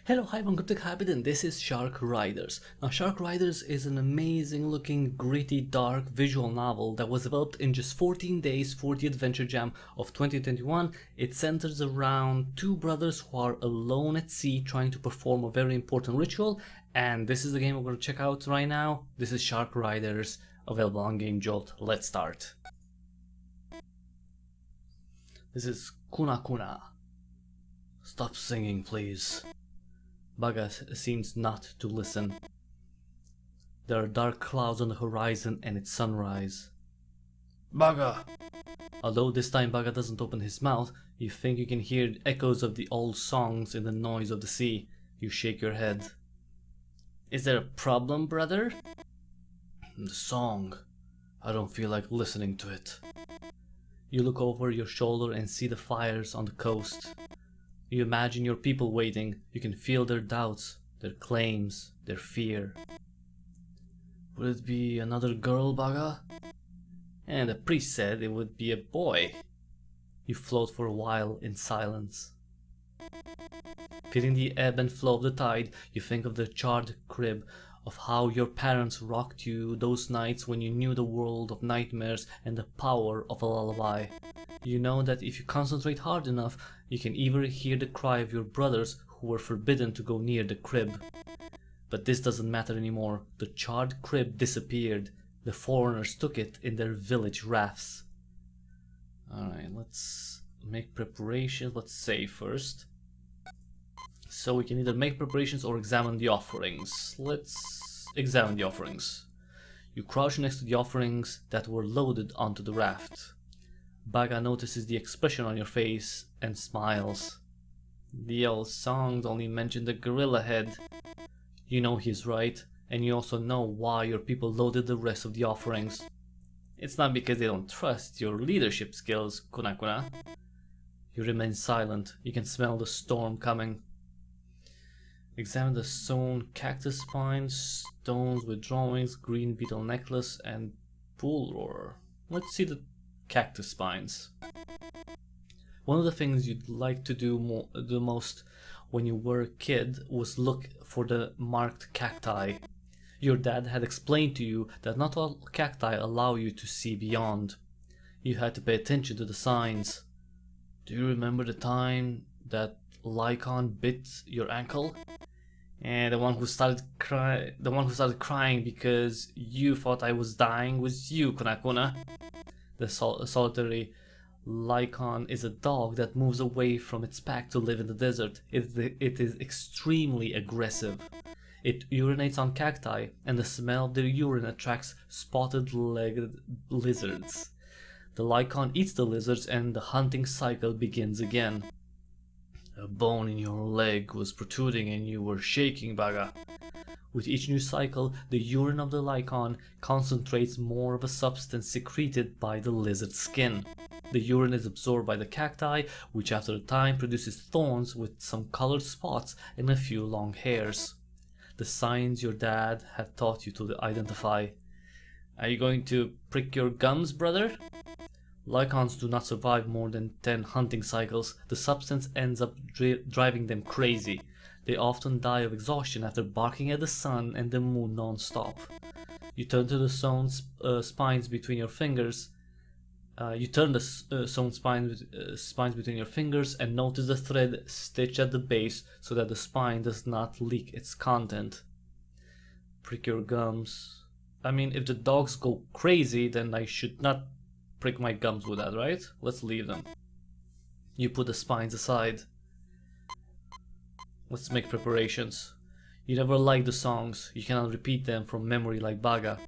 Hello, hi, I'm Cryptic Hybrid and this is Shark Riders. Now, Shark Riders is an amazing looking, gritty, dark visual novel that was developed in just 14 days for the Adventure Jam of 2021. It centers around two brothers who are alone at sea trying to perform a very important ritual, and this is the game we're going to check out right now. This is Shark Riders, available on Game Jolt. Let's start. This is Kuna Kuna. Stop singing, please. Baga seems not to listen. There are dark clouds on the horizon and it's sunrise. Baga! Although this time Baga doesn't open his mouth, you think you can hear echoes of the old songs in the noise of the sea. You shake your head. Is there a problem, brother? The song. I don't feel like listening to it. You look over your shoulder and see the fires on the coast. You imagine your people waiting. You can feel their doubts, their claims, their fear. Would it be another girl, Baga? And the priest said it would be a boy. You float for a while in silence. Feeling the ebb and flow of the tide, you think of the charred crib, of how your parents rocked you those nights when you knew the world of nightmares and the power of a lullaby. You know that if you concentrate hard enough, you can even hear the cry of your brothers who were forbidden to go near the crib. But this doesn't matter anymore. The charred crib disappeared. The foreigners took it in their village rafts. Alright, let's make preparations. Let's save first. So we can either make preparations or examine the offerings. Let's examine the offerings. You crouch next to the offerings that were loaded onto the raft. Baga notices the expression on your face and smiles. The old songs only mention the gorilla head. You know he's right, and you also know why your people loaded the rest of the offerings. It's not because they don't trust your leadership skills, Kuna Kuna. You remain silent. You can smell the storm coming. Examine the sewn cactus spines, stones with drawings, green beetle necklace, and pool roar. Let's see the cactus spines. One of the things you'd like to do the most when you were a kid was look for the marked cacti. Your dad had explained to you that not all cacti allow you to see beyond. You had to pay attention to the signs. Do you remember the time that lichen bit your ankle? And the one who started crying because you thought I was dying was you, Kuna Kuna. The solitary lichen is a dog that moves away from its pack to live in the desert. It is extremely aggressive. It urinates on cacti, and the smell of their urine attracts spotted-legged lizards. The lichen eats the lizards and the hunting cycle begins again. A bone in your leg was protruding and you were shaking, Baga. With each new cycle, the urine of the lichen concentrates more of a substance secreted by the lizard's skin. The urine is absorbed by the cacti, which after a time produces thorns with some colored spots and a few long hairs. The signs your dad had taught you to identify. Are you going to prick your gums, brother? Lichens do not survive more than 10 hunting cycles. The substance ends up driving them crazy. They often die of exhaustion after barking at the sun and the moon non-stop. You turn to the sewn spines between your fingers. Sewn spines between your fingers and notice the thread stitched at the base so that the spine does not leak its content. Prick your gums. I mean, if the dogs go crazy, then I should not prick my gums with that, right? Let's leave them. You put the spines aside. Let's make preparations. You never liked the songs. You cannot repeat them from memory like Baga.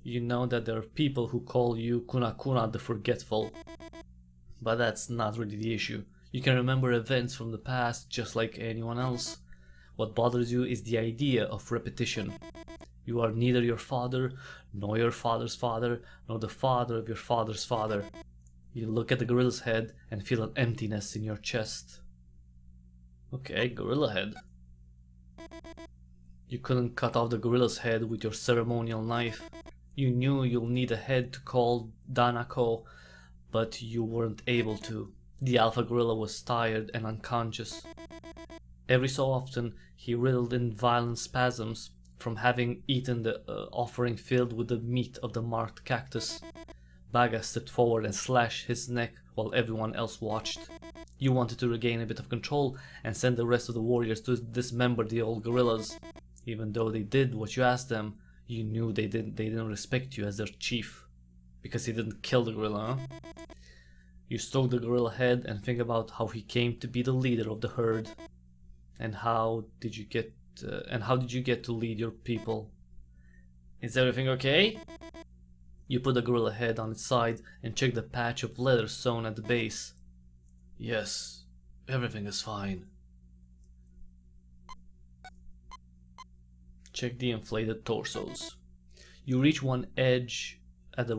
You know that there are people who call you Kuna Kuna the Forgetful. But that's not really the issue. You can remember events from the past just like anyone else. What bothers you is the idea of repetition. You are neither your father, nor your father's father, nor the father of your father's father. You look at the gorilla's head and feel an emptiness in your chest. Okay, gorilla head. You couldn't cut off the gorilla's head with your ceremonial knife. You knew you'll need a head to call Danako, but you weren't able to. The alpha gorilla was tired and unconscious. Every so often, he writhed in violent spasms from having eaten the offering filled with the meat of the marked cactus. Baga stepped forward and slashed his neck while everyone else watched. You wanted to regain a bit of control and send the rest of the warriors to dismember the old gorillas. Even though they did what you asked them, you knew they didn't respect you as their chief. Because he didn't kill the gorilla, huh? You stroke the gorilla head and think about how he came to be the leader of the herd. And how did you get to lead your people? Is everything okay? You put the gorilla head on its side and check the patch of leather sewn at the base. Yes, everything is fine. Check the inflated torsos. You reach one edge of the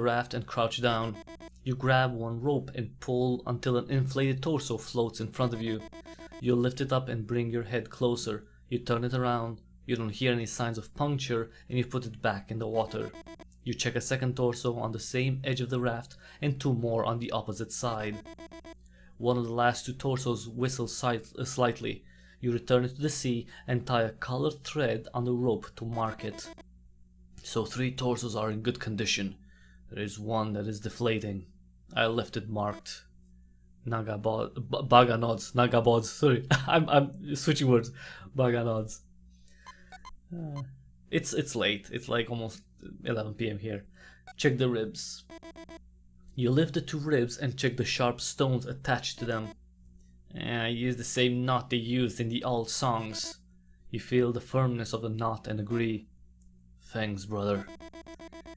raft and crouch down. You grab one rope and pull until an inflated torso floats in front of you. You lift it up and bring your head closer. You turn it around. You don't hear any signs of puncture and you put it back in the water. You check a second torso on the same edge of the raft and two more on the opposite side. One of the last two torsos whistles slightly. You return it to the sea and tie a colored thread on the rope to mark it. So 3 torsos are in good condition. There is one that is deflating. I left it marked. Baga nods. Nagabods. Sorry, I'm switching words. Baga nods. It's late. It's like almost 11 p.m. here. Check the ribs. You lift the 2 ribs and check the sharp stones attached to them. I use the same knot they used in the old songs. You feel the firmness of the knot and agree. Thanks, brother.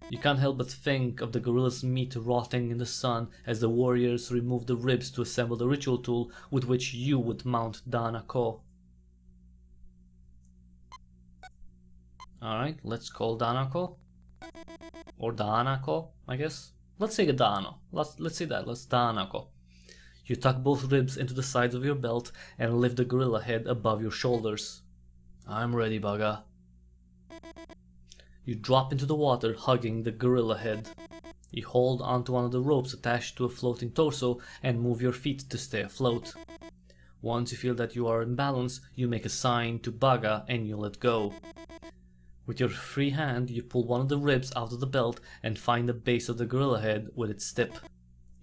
You can't help but think of the gorilla's meat rotting in the sun as the warriors remove the ribs to assemble the ritual tool with which you would mount Danako. Alright, let's call Danako. Or Danako, I guess. Let's say Dano. Let's say that. Let's Danako. You tuck both ribs into the sides of your belt and lift the gorilla head above your shoulders. I'm ready, Baga. You drop into the water, hugging the gorilla head. You hold onto one of the ropes attached to a floating torso and move your feet to stay afloat. Once you feel that you are in balance, you make a sign to Baga and you let go. With your free hand, you pull one of the ribs out of the belt and find the base of the gorilla head with its tip.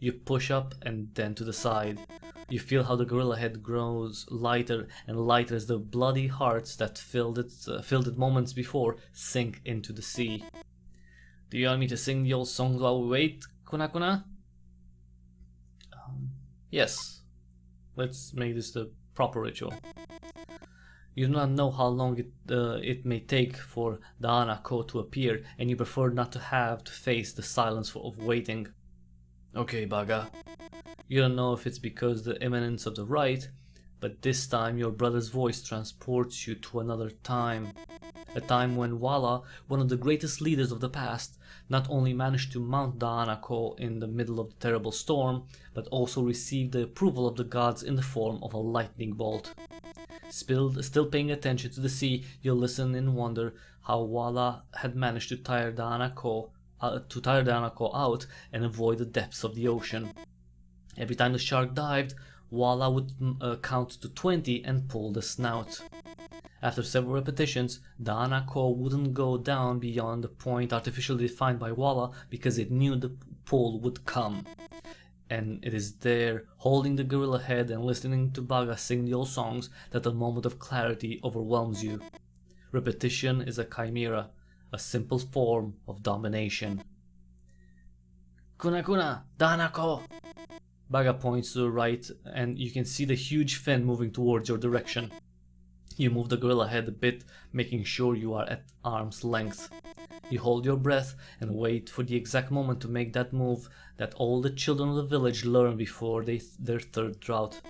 You push up and then to the side. You feel how the gorilla head grows lighter and lighter as the bloody hearts that filled it moments before sink into the sea. Do you want me to sing the old songs while we wait, Kuna? Yes. Let's make this the proper ritual. You do not know how long it may take for the Anako to appear, and you prefer not to have to face the silence of waiting. Okay, Baga. You don't know if it's because the imminence of the rite, but this time your brother's voice transports you to another time. A time when Wala, one of the greatest leaders of the past, not only managed to mount the Anako in the middle of the terrible storm, but also received the approval of the gods in the form of a lightning bolt. Still paying attention to the sea, you listen in wonder how Wala had managed to tire the Anako out and avoid the depths of the ocean. Every time the shark dived, Wala would count to 20 and pull the snout. After several repetitions, the Anako wouldn't go down beyond the point artificially defined by Wala because it knew the pull would come. And it is there, holding the gorilla head and listening to Baga sing the old songs, that a moment of clarity overwhelms you. Repetition is a chimera, a simple form of domination. Kuna, Danako! Baga points to the right, and you can see the huge fin moving towards your direction. You move the gorilla head a bit, making sure you are at arm's length. You hold your breath and wait for the exact moment to make that move that all the children of the village learn before their third drought.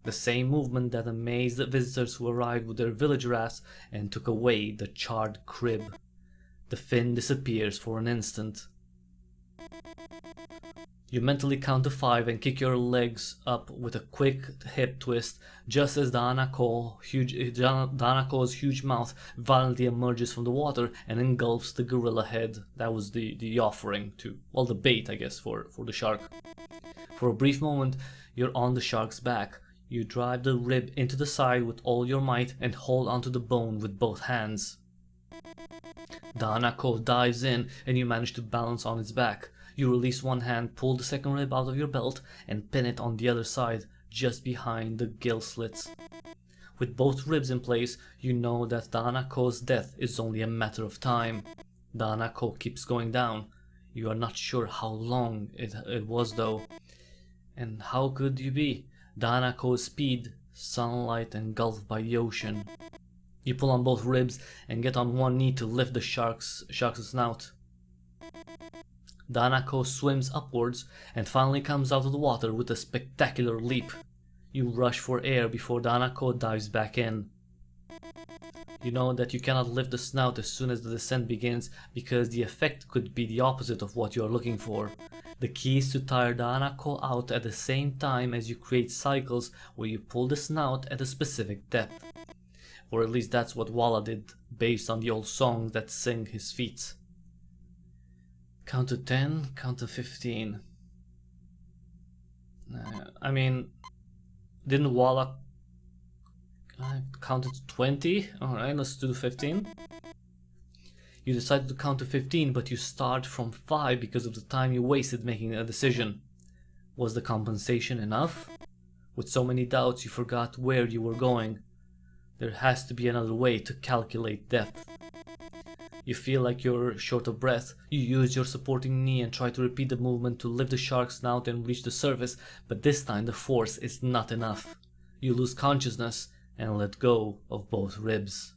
The same movement that amazed the visitors who arrived with their village rafts and took away the charred crib. The fin disappears for an instant. You mentally count to 5 and kick your legs up with a quick hip twist, just as the Anako's huge mouth violently emerges from the water and engulfs the gorilla head. That was the offering to, well, the bait, I guess, for the shark. For a brief moment, you're on the shark's back. You drive the rib into the side with all your might and hold onto the bone with both hands. The Hanako dives in and you manage to balance on its back. You release one hand, pull the second rib out of your belt and pin it on the other side, just behind the gill slits. With both ribs in place, you know that the Hanako's death is only a matter of time. The Hanako keeps going down. You are not sure how long it was though. And how could you be? The Hanako's speed, sunlight engulfed by the ocean. You pull on both ribs and get on one knee to lift the shark's snout. The Hanako swims upwards and finally comes out of the water with a spectacular leap. You rush for air before the Hanako dives back in. You know that you cannot lift the snout as soon as the descent begins because the effect could be the opposite of what you are looking for. The key is to tire the Hanako out at the same time as you create cycles where you pull the snout at a specific depth. Or at least that's what Walla did, based on the old songs that sing his feats. Count to 10, count to 15. I mean, didn't Walla count to 20? Alright, let's do 15. You decided to count to 15, but you start from 5 because of the time you wasted making a decision. Was the compensation enough? With so many doubts, you forgot where you were going. There has to be another way to calculate depth. You feel like you're short of breath. You use your supporting knee and try to repeat the movement to lift the shark's snout and reach the surface, but this time the force is not enough. You lose consciousness and let go of both ribs.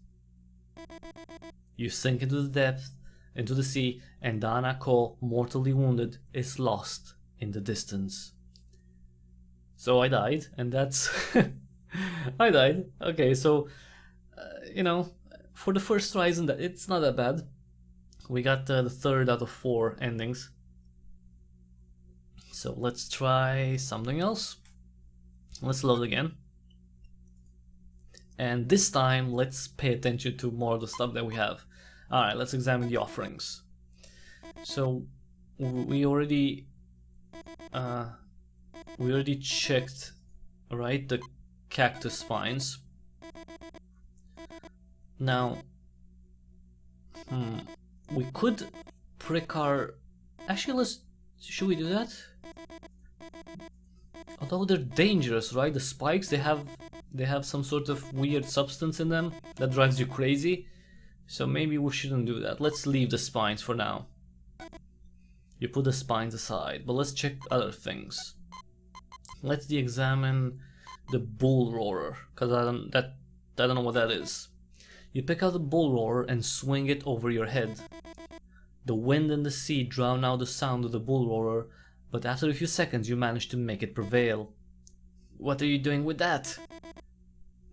You sink into the depth, into the sea, and the Hanako, mortally wounded, is lost in the distance. So I died, and that's... I died. Okay, so, you know, for the first Horizon, it's not that bad. We got the 3rd out of 4 endings. So let's try something else. Let's load again. And this time, let's pay attention to more of the stuff that we have. Alright, let's examine the offerings. So, we already checked, right, the cactus spines. Now, we could prick our... Actually, should we do that? Although they're dangerous, right? The spikes, they have some sort of weird substance in them that drives you crazy. So maybe we shouldn't do that. Let's leave the spines for now. You put the spines aside, but let's check other things. Let's examine the bull roarer, because I don't know what that is. You pick out the bull roarer and swing it over your head. The wind and the sea drown out the sound of the bull roarer, but after a few seconds you manage to make it prevail. What are you doing with that?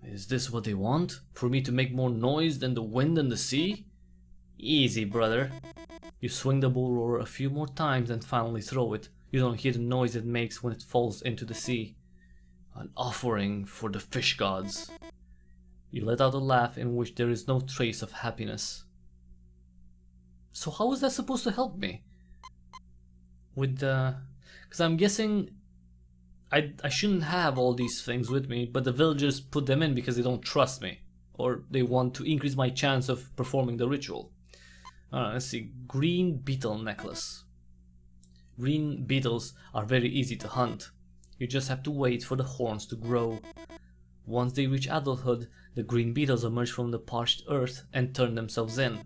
Is this what they want? For me to make more noise than the wind and the sea? Easy, brother. You swing the bull roarer a few more times and finally throw it. You don't hear the noise it makes when it falls into the sea. An offering for the fish gods. You let out a laugh in which there is no trace of happiness. So how is that supposed to help me? With the... Because I'm guessing I shouldn't have all these things with me, but the villagers put them in because they don't trust me. Or they want to increase my chance of performing the ritual. Let's see. Green beetle necklace. Green beetles are very easy to hunt. You just have to wait for the horns to grow. Once they reach adulthood, the green beetles emerge from the parched earth and turn themselves in.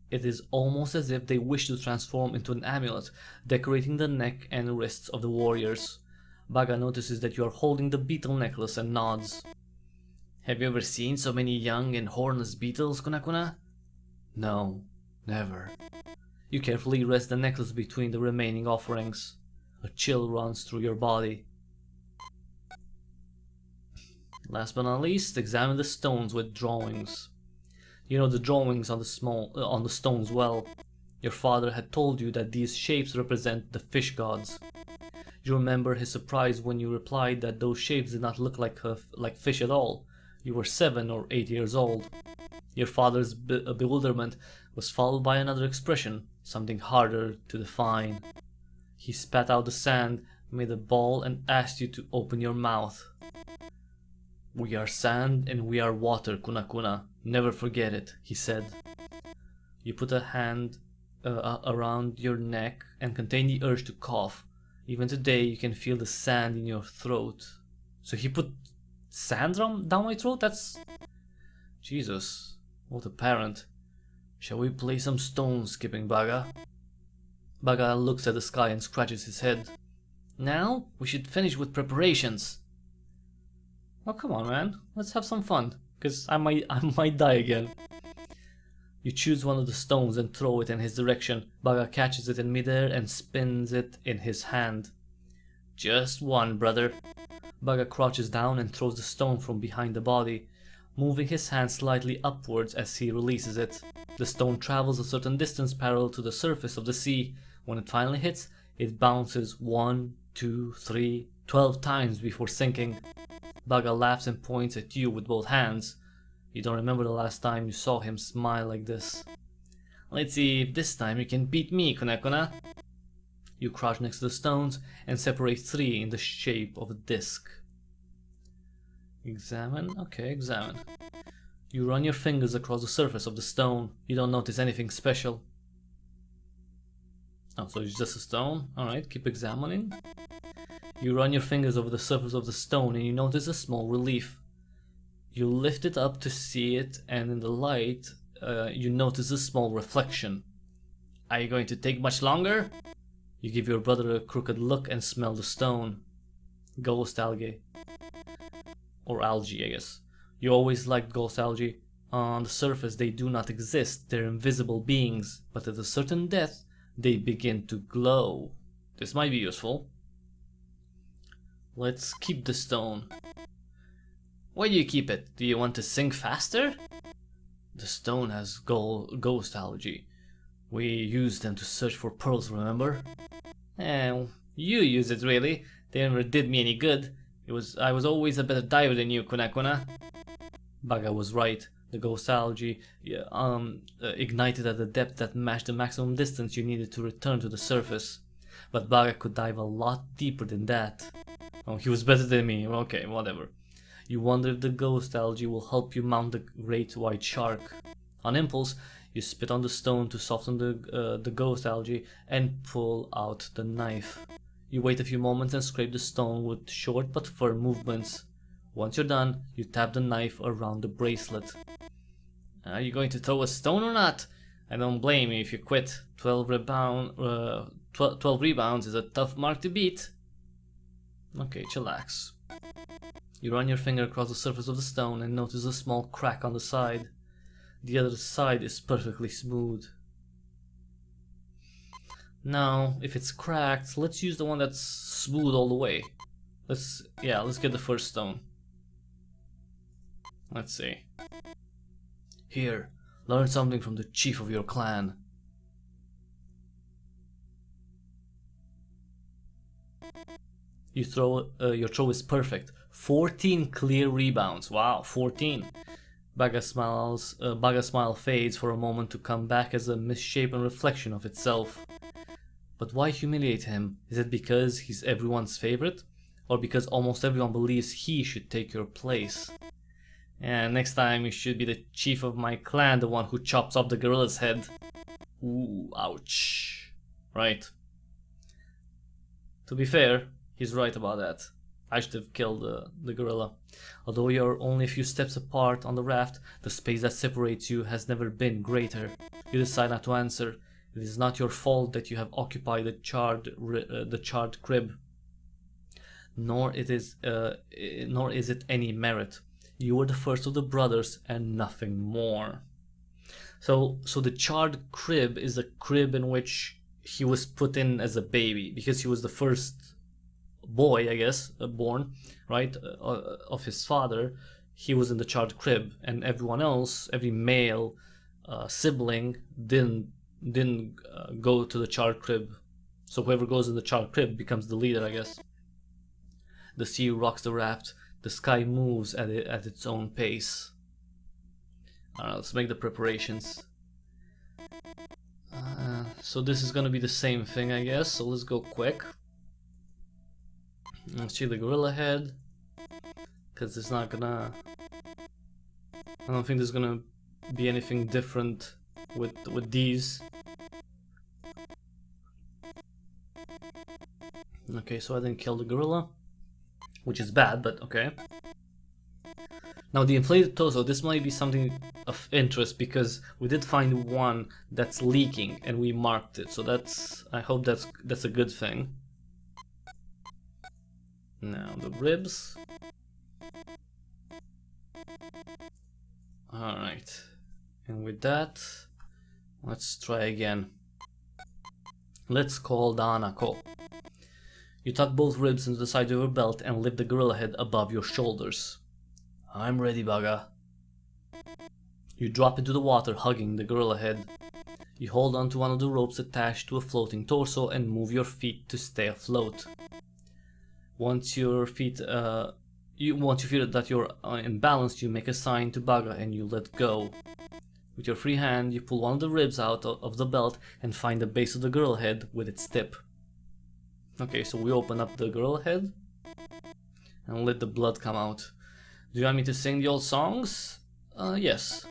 It is almost as if they wish to transform into an amulet, decorating the neck and wrists of the warriors. Baga notices that you are holding the beetle necklace and nods. Have you ever seen so many young and hornless beetles, Kunakuna? No, never. You carefully rest the necklace between the remaining offerings. A chill runs through your body. Last but not least, examine the stones with drawings. You know the drawings on the stones well. Your father had told you that these shapes represent the fish gods. You remember his surprise when you replied that those shapes did not look like fish at all. You were 7 or 8 years old. Your father's bewilderment was followed by another expression, something harder to define. He spat out the sand, made a ball and asked you to open your mouth. We are sand and we are water, Kuna Kuna. Never forget it, he said. You put a hand around your neck and contain the urge to cough. Even today you can feel the sand in your throat. So he put sand down my throat? That's... Jesus, what a parent. Shall we play some stone skipping, Baga? Baga looks at the sky and scratches his head. Now we should finish with preparations. Oh, come on, man. Let's have some fun, because I might die again. You choose one of the stones and throw it in his direction. Baga catches it in midair and spins it in his hand. Just one, brother. Baga crouches down and throws the stone from behind the body, moving his hand slightly upwards as he releases it. The stone travels a certain distance parallel to the surface of the sea. When it finally hits, it bounces 1, 2, 3, 12 times before sinking. Baga laughs and points at you with both hands. You don't remember the last time you saw him smile like this. Let's see if this time you can beat me, Kuna Kuna. You crouch next to the stones and separate 3 in the shape of a disc. Examine? Okay, examine. You run your fingers across the surface of the stone. You don't notice anything special. Oh, so it's just a stone? Alright, keep examining. You run your fingers over the surface of the stone and you notice a small relief. You lift it up to see it, and in the light, you notice a small reflection. Are you going to take much longer? You give your brother a crooked look and smell the stone. Ghost algae. Or algae, I guess. You always liked ghost algae. On the surface they do not exist, they're invisible beings, but at a certain depth they begin to glow. This might be useful. Let's keep the stone. Why do you keep it? Do you want to sink faster? The stone has ghost algae. We use them to search for pearls, remember? You use it really. They never did me any good. I was always a better diver than you, Kuna Kuna. Baga was right. The ghost algae ignited at a depth that matched the maximum distance you needed to return to the surface. But Baga could dive a lot deeper than that. Oh, he was better than me. Okay, whatever. You wonder if the ghost algae will help you mount the great white shark. On impulse, you spit on the stone to soften the ghost algae and pull out the knife. You wait a few moments and scrape the stone with short but firm movements. Once you're done, you tap the knife around the bracelet. Are you going to throw a stone or not? I don't blame you if you quit. 12 rebounds is a tough mark to beat. Okay, chillax. You run your finger across the surface of the stone and notice a small crack on the side. The other side is perfectly smooth. Now, if it's cracked, let's use the one that's smooth all the way. Let's get the first stone. Let's see. Here, learn something from the chief of your clan. You your throw is perfect. 14 clear rebounds. Wow, 14. Baga's smile fades for a moment to come back as a misshapen reflection of itself. But why humiliate him? Is it because he's everyone's favorite? Or because almost everyone believes he should take your place? And next time you should be the chief of my clan, the one who chops off the gorilla's head. Ooh, ouch. Right. To be fair, he's right about that. I should have killed the gorilla. Although you're only a few steps apart on the raft, the space that separates you has never been greater. You decide not to answer. It is not your fault that you have occupied the charred crib. Nor is it any merit. You were the first of the brothers and nothing more. So the charred crib is a crib in which he was put in as a baby, because he was the first boy, I guess, born, right, of his father. He was in the charred crib, and everyone else, every male sibling didn't go to the charred crib. So whoever goes in the charred crib becomes the leader, I guess. The sea rocks the raft. The sky moves at its own pace. Alright, let's make the preparations. So this is gonna be the same thing, I guess, so let's go quick. Let's see the gorilla head. because it's not gonna... I don't think there's gonna be anything different with these. Okay, so I didn't kill the gorilla, which is bad, but okay. Now the inflated torso, this might be something of interest because we did find one that's leaking and we marked it, so that's, I hope that's a good thing. Now the ribs. Alright, and with that, let's try again. Let's call the Hanako. You tuck both ribs into the side of your belt and lift the gorilla head above your shoulders. I'm ready, Baga. You drop into the water, hugging the gorilla head. You hold onto one of the ropes attached to a floating torso and move your feet to stay afloat. Once you feel that you're in balance, you make a sign to Baga and you let go. With your free hand, you pull one of the ribs out of the belt and find the base of the gorilla head with its tip. Okay, so we open up the gorilla head and let the blood come out. Do you want me to sing the old songs? Yes.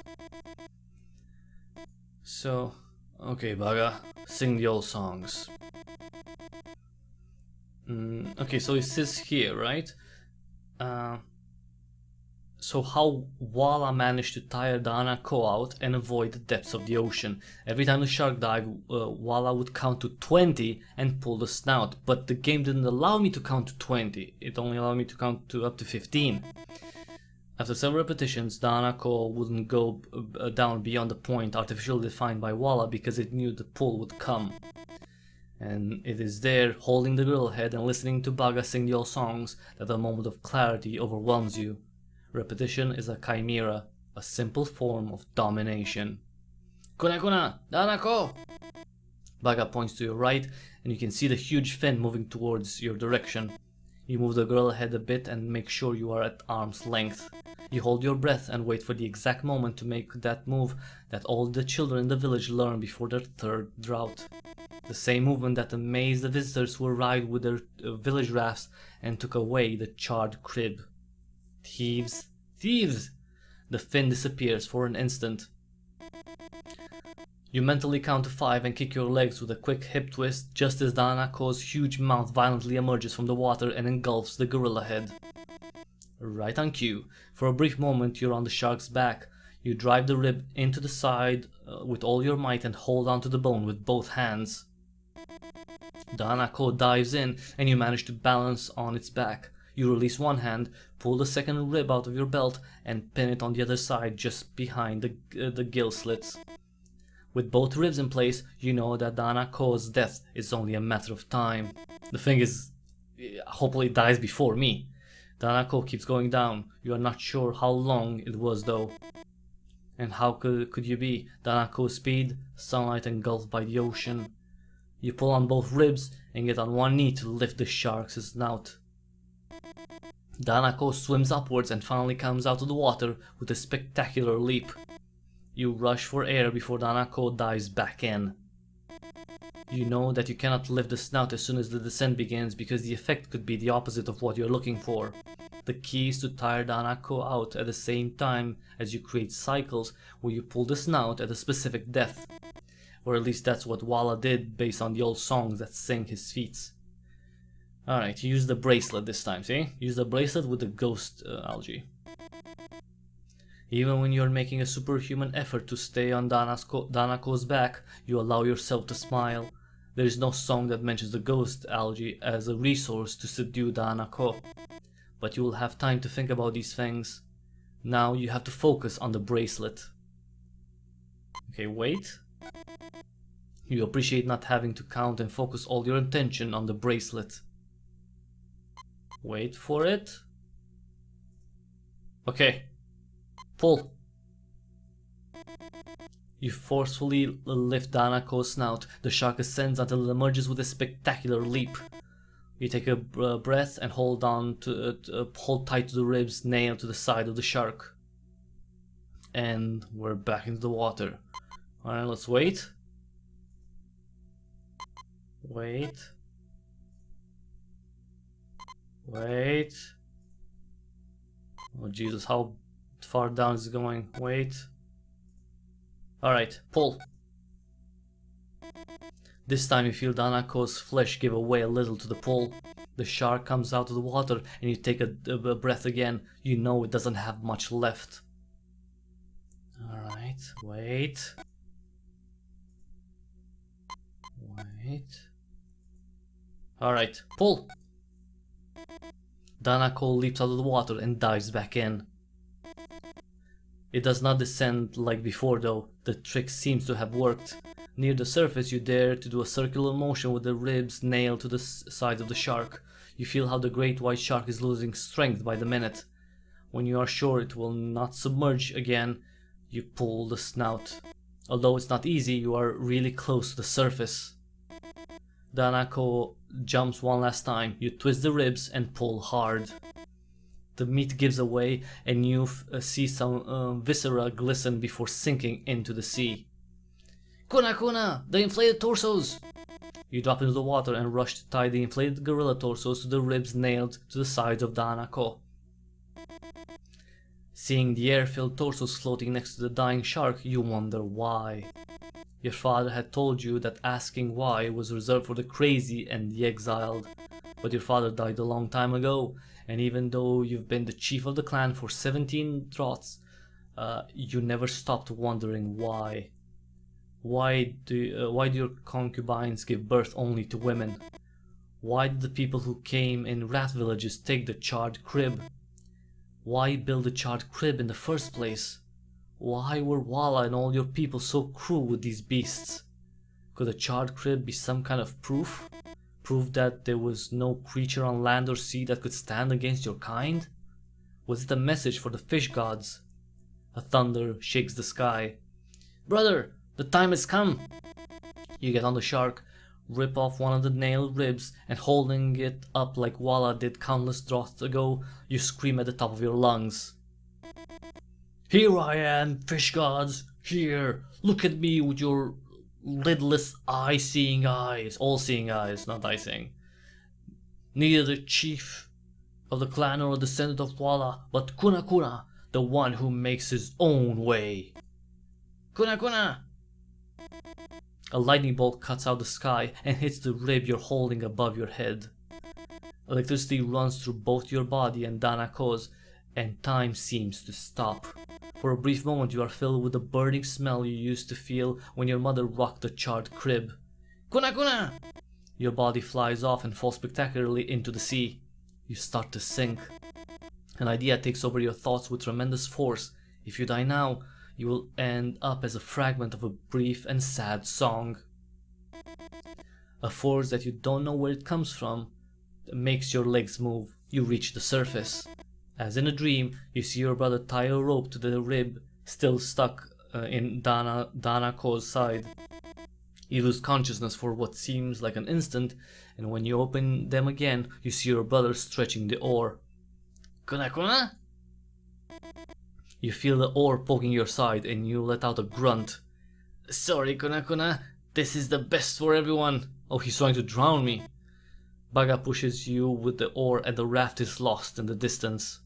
So, okay, Baga, sing the old songs. Okay, so it says here, right? So how Walla managed to tire the Hanako out and avoid the depths of the ocean. Every time the shark dived, Walla would count to 20 and pull the snout, but the game didn't allow me to count to 20, it only allowed me to count to up to 15. After several repetitions, the Hanako wouldn't go down beyond the point artificially defined by Walla because it knew the pull would come. And it is there, holding the gorilla head and listening to Baga sing the old songs, that a moment of clarity overwhelms you. Repetition is a chimera, a simple form of domination. Kuna kuna, Hanako! Baga points to your right, and you can see the huge fin moving towards your direction. You move the gorilla head a bit and make sure you are at arm's length. You hold your breath and wait for the exact moment to make that move that all the children in the village learned before their third drought. The same movement that amazed the visitors who arrived with their village rafts and took away the charred crib. Thieves! Thieves! The fin disappears for an instant. You mentally count to 5 and kick your legs with a quick hip twist just as the Hanako's huge mouth violently emerges from the water and engulfs the gorilla head. Right on cue. For a brief moment you're on the shark's back. You drive the rib into the side with all your might and hold onto the bone with both hands. The Hanako dives in and you manage to balance on its back. You release one hand, pull the second rib out of your belt and pin it on the other side just behind the gill slits. With both ribs in place, you know that the Hanako's death is only a matter of time. The thing is, hopefully it dies before me. The Hanako keeps going down. You are not sure how long it was though. And how could you be? The Hanako's speed, sunlight engulfed by the ocean. You pull on both ribs and get on one knee to lift the shark's snout. The Hanako swims upwards and finally comes out of the water with a spectacular leap. You rush for air before the Hanako dives back in. You know that you cannot lift the snout as soon as the descent begins because the effect could be the opposite of what you're looking for. The key is to tire the Hanako out at the same time as you create cycles where you pull the snout at a specific depth. Or at least that's what Walla did based on the old songs that sing his feats. Alright, use the bracelet this time, see? Use the bracelet with the ghost algae. Even when you're making a superhuman effort to stay on the Hanako's back, you allow yourself to smile. There is no song that mentions the ghost algae as a resource to subdue the Hanako. But you will have time to think about these things. Now you have to focus on the bracelet. Okay, wait. You appreciate not having to count and focus all your attention on the bracelet. Wait for it. Okay. Pull. You forcefully lift the Hanako's snout. The shark ascends until it emerges with a spectacular leap. You take a breath and hold tight to the ribs nailed to the side of the shark. And we're back into the water. Alright, let's wait. Wait. Wait. Oh Jesus, how far down is it going? Wait. Alright, pull. This time you feel Danako's flesh give away a little to the pull. The shark comes out of the water and you take a breath again. You know it doesn't have much left. Alright, wait. Wait. Alright, pull. Danako leaps out of the water and dives back in. It does not descend like before though. The trick seems to have worked. Near the surface you dare to do a circular motion with the ribs nailed to the sides of the shark. You feel how the great white shark is losing strength by the minute. When you are sure it will not submerge again, you pull the snout. Although it's not easy, you are really close to the surface. Danako jumps one last time. You twist the ribs and pull hard. The meat gives away and you see some viscera glisten before sinking into the sea. Kuna kuna! The inflated torsos! You drop into the water and rush to tie the inflated gorilla torsos to the ribs nailed to the sides of Danako. Seeing the air-filled torsos floating next to the dying shark, you wonder why. Your father had told you that asking why was reserved for the crazy and the exiled. But your father died a long time ago, and even though you've been the chief of the clan for 17 droughts, you never stopped wondering why. Why do your concubines give birth only to women? Why did the people who came in rat villages take the charred crib? Why build a charred crib in the first place? Why were Walla and all your people so cruel with these beasts? Could a charred crib be some kind of proof? Proof that there was no creature on land or sea that could stand against your kind? Was it a message for the fish gods? A thunder shakes the sky. Brother, the time has come! You get on the shark, rip off one of the nailed ribs, and holding it up like Walla did countless droughts ago, you scream at the top of your lungs. Here I am, fish gods, here, look at me with your lidless eye-seeing eyes, all-seeing eyes, not eye-seeing. Neither the chief of the clan or a descendant of Walla, but Kuna Kuna, the one who makes his own way. Kuna Kuna! A lightning bolt cuts out the sky and hits the rib you're holding above your head. Electricity runs through both your body and Danako's, and time seems to stop. For a brief moment you are filled with the burning smell you used to feel when your mother rocked the charred crib. Kuna Kuna! Your body flies off and falls spectacularly into the sea. You start to sink. An idea takes over your thoughts with tremendous force. If you die now, you will end up as a fragment of a brief and sad song. A force that you don't know where it comes from makes your legs move. You reach the surface. As in a dream, you see your brother tie a rope to the rib still stuck in Danako's side. You lose consciousness for what seems like an instant, and when you open them again, you see your brother stretching the oar. Kuna Kuna? You feel the oar poking your side and you let out a grunt. Sorry, Kuna Kuna, this is the best for everyone. Oh, he's trying to drown me. Baga pushes you with the oar and the raft is lost in the distance.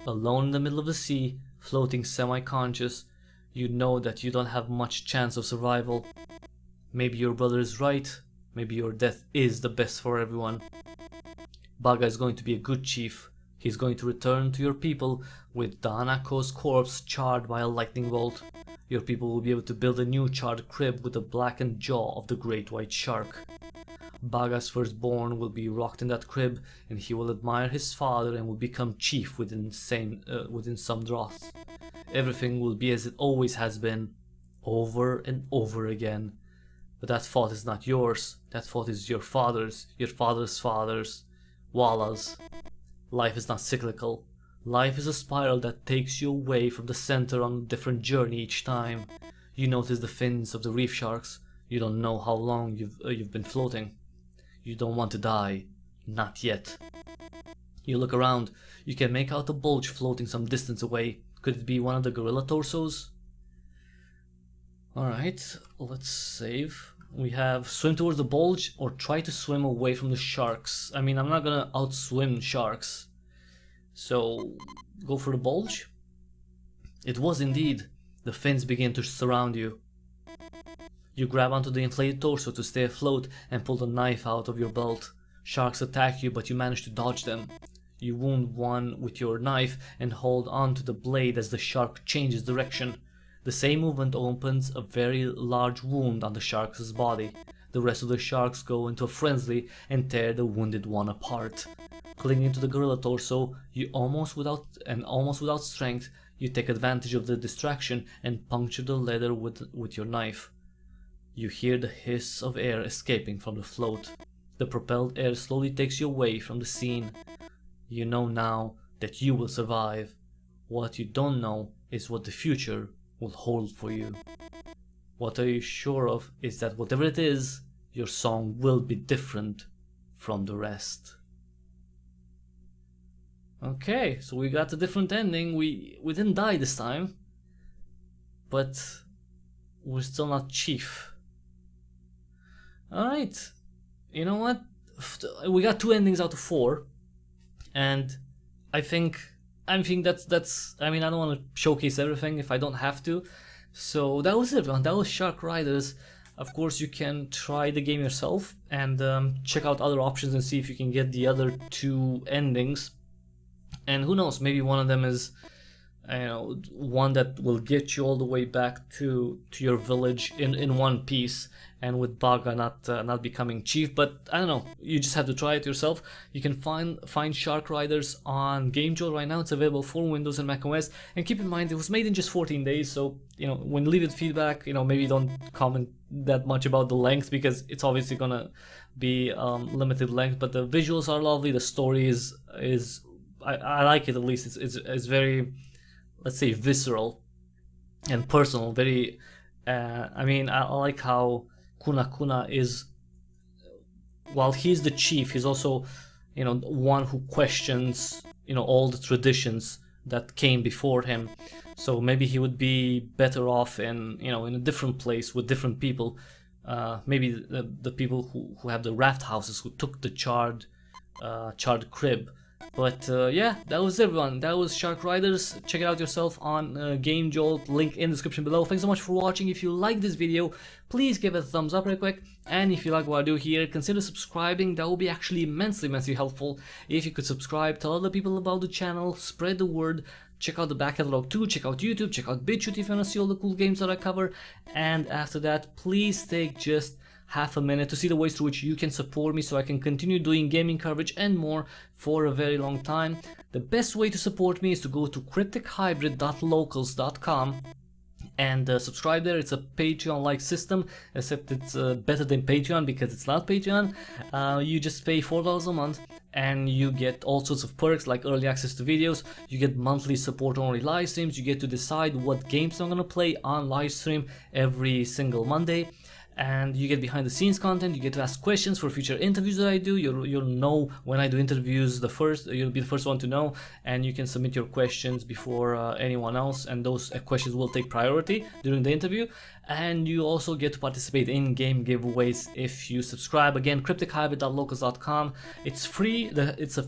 Alone in the middle of the sea, floating semi-conscious, you know that you don't have much chance of survival. Maybe your brother is right, maybe your death is the best for everyone. Baga is going to be a good chief. He's going to return to your people with Danako's corpse charred by a lightning bolt. Your people will be able to build a new charred crib with the blackened jaw of the great white shark. Baga's firstborn will be rocked in that crib, and he will admire his father and will become chief within some droughts. Everything will be as it always has been, over and over again. But that fault is not yours. That fault is your father's father's, Walla's. Life is not cyclical. Life is a spiral that takes you away from the center on a different journey each time. You notice the fins of the reef sharks. You don't know how long you've been floating. You don't want to die. Not yet. You look around. You can make out a bulge floating some distance away. Could it be one of the gorilla torsos? Alright, let's save. We have swim towards the bulge or try to swim away from the sharks. I mean, I'm not gonna outswim sharks. So go for the bulge. It was indeed. The fins begin to surround you. You grab onto the inflated torso to stay afloat and pull the knife out of your belt. Sharks attack you, but you manage to dodge them. You wound one with your knife and hold on to the blade as the shark changes direction. The same movement opens a very large wound on the shark's body. The rest of the sharks go into a frenzy and tear the wounded one apart. Clinging to the gorilla torso, you almost without strength, you take advantage of the distraction and puncture the leather with your knife. You hear the hiss of air escaping from the float. The propelled air slowly takes you away from the scene. You know now that you will survive. What you don't know is what the future will hold for you. What are you sure of is that whatever it is, your song will be different from the rest. Okay, so we got a different ending. We didn't die this time, but we're still not chief. Alright, you know what? We got 2 endings out of 4, and I think that's I mean, I don't want to showcase everything if I don't have to. So that was it, everyone. That was Shark Riders. Of course, you can try the game yourself and check out other options and see if you can get the other 2 endings. And who knows, maybe one of them is, you know, one that will get you all the way back to your village in one piece, and with Baga not becoming chief. But I don't know, you just have to try it yourself. You can find Shark Riders on GameJolt right now. It's available for Windows and macOS. And keep in mind, it was made in just 14 days. So, you know, when leaving feedback, you know, maybe don't comment that much about the length, because it's obviously gonna be limited length. But the visuals are lovely. The story is I like it, at least. It's very, let's say, visceral and personal. Very, I mean, I like how Kuna is, while he's the chief, he's also, you know, one who questions, you know, all the traditions that came before him. So maybe he would be better off in, you know, in a different place with different people. Maybe the people who have the raft houses, who took the charred crib. But yeah, that was everyone. That was Shark Riders. Check it out yourself on GameJolt, link in the description below. Thanks so much for watching. If you like this video, please give it a thumbs up real quick. And if you like what I do here, consider subscribing. That will be actually immensely helpful. If you could subscribe, tell other people about the channel, spread the word. Check out the back catalog too, check out YouTube, check out BitChute if you want to see all the cool games that I cover. And after that, please take just half a minute to see the ways through which you can support me so I can continue doing gaming coverage and more for a very long time. The best way to support me is to go to cryptichybrid.locals.com and subscribe there. It's a Patreon-like system, except it's better than Patreon because it's not Patreon. You just pay $4 a month and you get all sorts of perks like early access to videos. You get monthly support-only live streams. You get to decide what games I'm gonna play on live stream every single Monday. And you get behind the scenes content. You get to ask questions for future interviews that I do. You'll know when I do interviews you'll be the first one to know, and you can submit your questions before anyone else, and those questions will take priority during the interview. And you also get to participate in game giveaways if you subscribe. Again, cryptichybrid.locals.com. It's free. There's a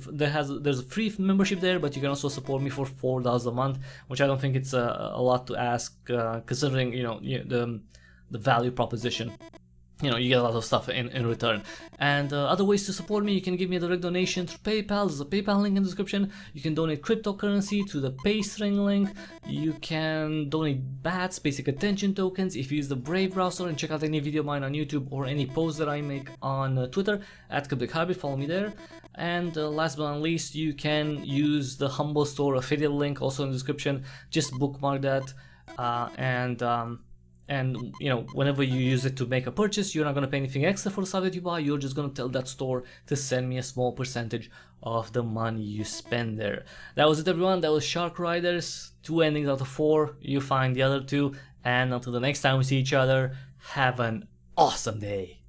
free membership there, but you can also support me for $4 a month, which I don't think it's a lot to ask, considering, you know, the value proposition. You know, you get a lot of stuff in return. And other ways to support me: you can give me a direct donation through PayPal. There's a PayPal link in the description. You can donate cryptocurrency to the Paystring link. You can donate BATS, basic attention tokens, if you use the Brave browser, and check out any video of mine on YouTube or any posts that I make on Twitter at Cryptic Hybrid. Follow me there. And last but not least, you can use the Humble Store affiliate link, also in the description. Just bookmark that, and you know, whenever you use it to make a purchase, you're not going to pay anything extra for the stuff that you buy. You're just going to tell that store to send me a small percentage of the money you spend there. That was it, everyone. That was Shark Riders. 2 endings out of 4. You find the other 2. And until the next time we see each other, have an awesome day.